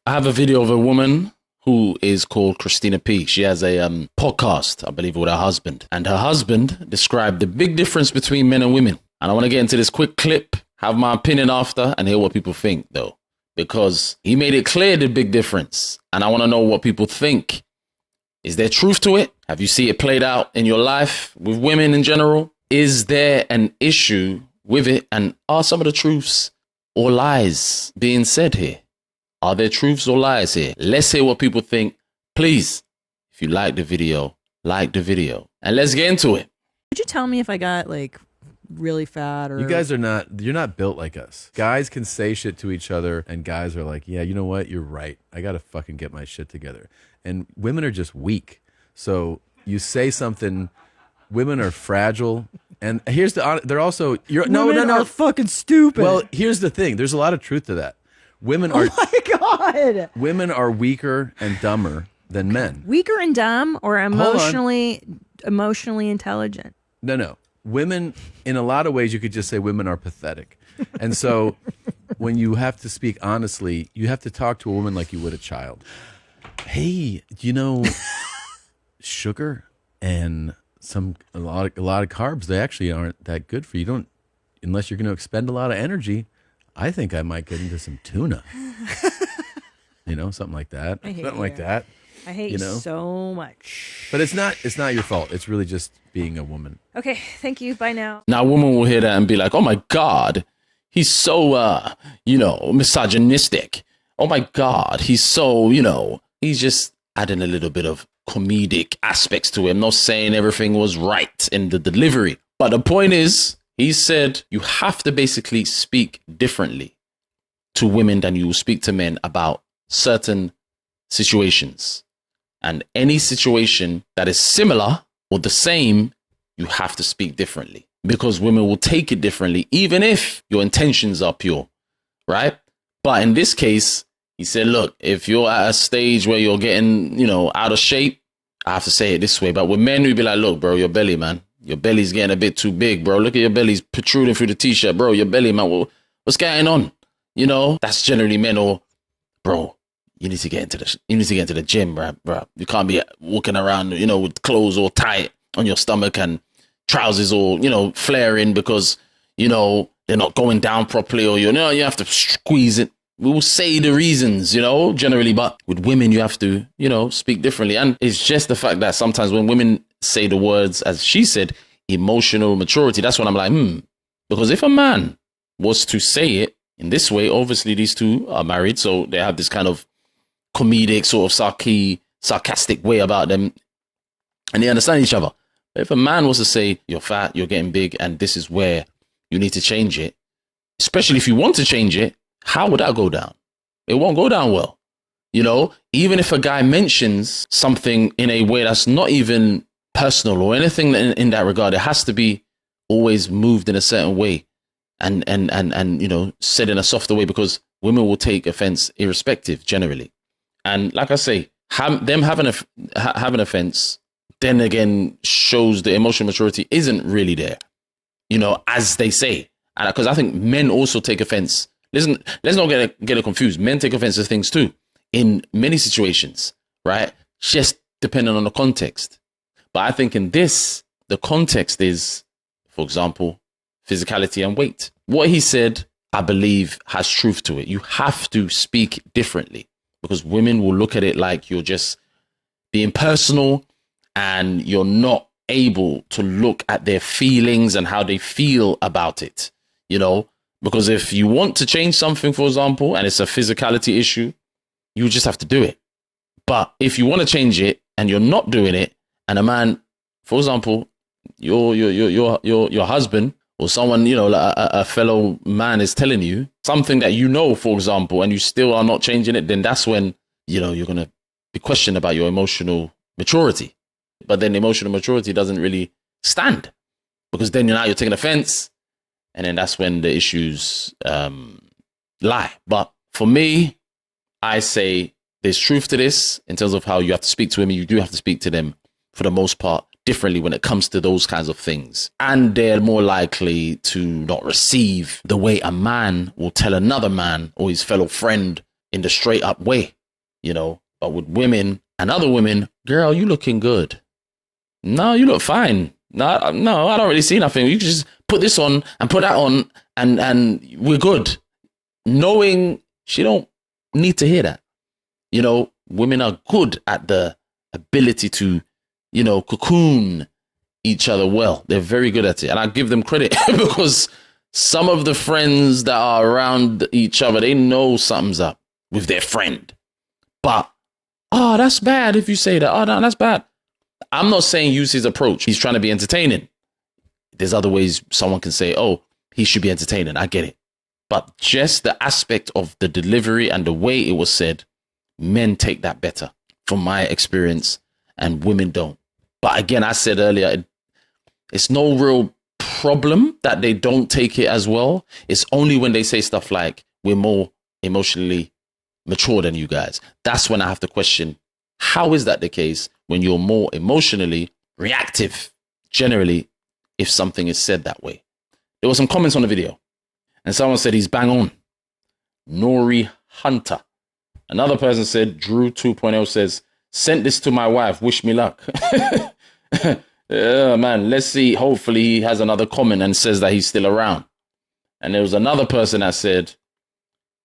I have a video of a woman who is called ChristinaP. She has a podcast, I believe, with her husband. And her husband described the big difference between men and women. And I want to get into this quick clip, have my opinion after, and hear what people think, though. Because he made it clear the big difference. And I want to know what people think. Is there truth to it? Have you seen it played out in your life with women in general? Is there an issue with it? And are some of the truths or lies being said here? Are there truths or lies here? Let's hear what people think. Please, if you like the video, and let's get into it. Could you tell me if I got like really fat or... You guys are not, you're not built like us. Guys can say shit to each other and guys are like, yeah, you know what? You're right. I got to fucking get my shit together. And women are just weak. So you say something, women are fragile. And here's they're also, women are fucking stupid. Well, here's the thing. There's a lot of truth to that. Women are, oh my God. Women are weaker and dumber than men. Weaker and dumb or emotionally intelligent? No. Women, in a lot of ways, you could just say women are pathetic. And so when you have to speak honestly, you have to talk to a woman like you would a child. Hey, you know, sugar and a lot of carbs, they actually aren't that good for you. Don't, unless you're going to expend a lot of energy. I think I might get into some tuna. You know, something like that. Something like that. I hate you so much. But it's not your fault. It's really just being a woman. Okay, thank you. Bye now. Now, a woman will hear that and be like, oh my God, he's so, misogynistic. Oh my God, he's so, he's just adding a little bit of comedic aspects to him, not saying everything was right in the delivery. But the point is, he said you have to basically speak differently to women than you will speak to men about certain situations. And any situation that is similar or the same, you have to speak differently because women will take it differently, even if your intentions are pure, right? But in this case, he said, look, if you're at a stage where you're getting, out of shape, I have to say it this way. But with men, we'd be like, look, bro, your belly, man. Your belly's getting a bit too big, bro. Look at your belly's protruding through the t-shirt, bro. Your belly, man. What's going on? That's generally men. Or, bro, you need to get into the gym, bro. You can't be walking around, with clothes all tight on your stomach and trousers all, flaring because, they're not going down properly, or you have to squeeze it. We will say the reasons, generally, but with women, you have to, speak differently. And it's just the fact that sometimes when women say the words, as she said, emotional maturity, that's when I'm like, because if a man was to say it in this way, obviously these two are married, so they have this kind of comedic sort of sarcastic way about them, and they understand each other. But if a man was to say, you're fat, you're getting big, and this is where you need to change it, especially if you want to change it, how would that go down? It won't go down well. Even if a guy mentions something in a way that's not even personal or anything in that regard, it has to be always moved in a certain way and said in a softer way, because women will take offense irrespective generally. And like I say, them having offense then again shows the emotional maturity isn't really there, as they say. And because I think men also take offense. Listen, let's not get it confused. Men take offense to things too in many situations, right? Just depending on the context. But I think in this, the context is, for example, physicality and weight. What he said, I believe, has truth to it. You have to speak differently because women will look at it like you're just being personal and you're not able to look at their feelings and how they feel about it, Because if you want to change something, for example, and it's a physicality issue, you just have to do it. But if you want to change it and you're not doing it, and a man, for example, your husband or someone, a fellow man is telling you something that for example, and you still are not changing it, then that's when, you're going to be questioned about your emotional maturity. But then emotional maturity doesn't really stand because then you're taking offense. And then that's when the issues lie. But for me, I say there's truth to this in terms of how you have to speak to women. You do have to speak to them, for the most part, differently when it comes to those kinds of things. And they're more likely to not receive the way a man will tell another man or his fellow friend in the straight up way, but with women and other women, girl, you looking good. No, you look fine. No, I don't really see nothing. You can just put this on and put that on and we're good. Knowing she don't need to hear that. Women are good at the ability to, cocoon each other well. They're very good at it. And I give them credit because some of the friends that are around each other, they know something's up with their friend. But, that's bad if you say that. Oh, no, that's bad. I'm not saying use his approach. He's trying to be entertaining. There's other ways someone can say, oh, he should be entertaining. I get it. But just the aspect of the delivery and the way it was said, men take that better from my experience and women don't. But again, I said earlier, it's no real problem that they don't take it as well. It's only when they say stuff like, we're more emotionally mature than you guys. That's when I have to question, how is that the case when you're more emotionally reactive, generally, if something is said that way? There were some comments on the video, and someone said he's bang on. Nori Hunter. Another person said, Drew 2.0 says, sent this to my wife, wish me luck. Yeah, man, let's see. Hopefully he has another comment and says that he's still around. And there was another person that said,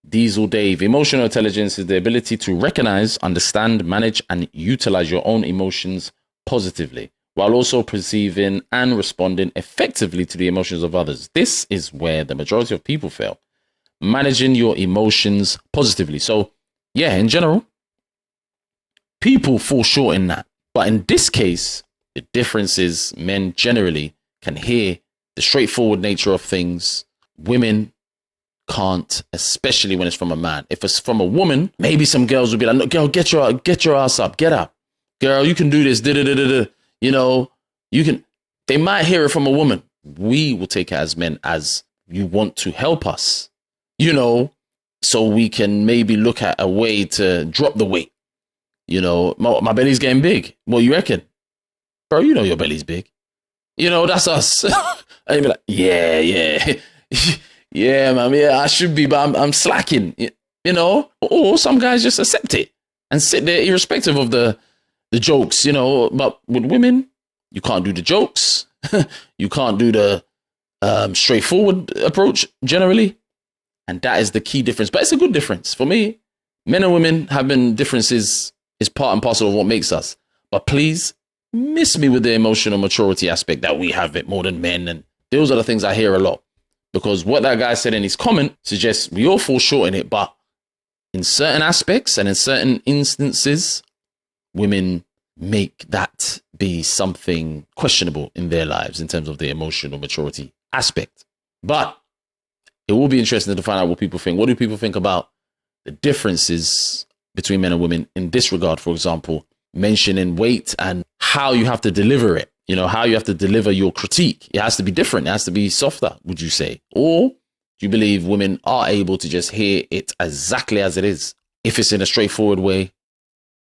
Diesel Dave, emotional intelligence is the ability to recognize, understand, manage, and utilize your own emotions positively, while also perceiving and responding effectively to the emotions of others. This is where the majority of people fail. Managing your emotions positively. So, yeah, in general, people fall short in that. But in this case, the difference is men generally can hear the straightforward nature of things. Women can't, especially when it's from a man. If it's from a woman, maybe some girls would be like, no, girl, get your ass up, get up. Girl, you can do this, you can. They might hear it from a woman. We will take it as men as you want to help us, so we can maybe look at a way to drop the weight. My belly's getting big. Well, you reckon? Bro, your belly's big. That's us. And you'd be like, yeah. Yeah, man, yeah, I should be, but I'm slacking, Or some guys just accept it and sit there irrespective of the jokes, But with women, you can't do the jokes. You can't do the straightforward approach generally. And that is the key difference. But it's a good difference. For me, men and women having differences is part and parcel of what makes us. But please, miss me with the emotional maturity aspect that we have it more than men. And those are the things I hear a lot. Because what that guy said in his comment suggests we all fall short in it. But in certain aspects and in certain instances, women make that be something questionable in their lives in terms of the emotional maturity aspect. But it will be interesting to find out what people think. What do people think about the differences between men and women in this regard? For example, mentioning weight and how you have to deliver it. How you have to deliver your critique. It has to be different. It has to be softer, would you say? Or do you believe women are able to just hear it exactly as it is? If it's in a straightforward way,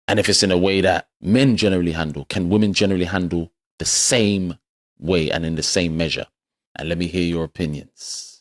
and if it's in a way that men generally handle, can women generally handle the same way and in the same measure? And let me hear your opinions.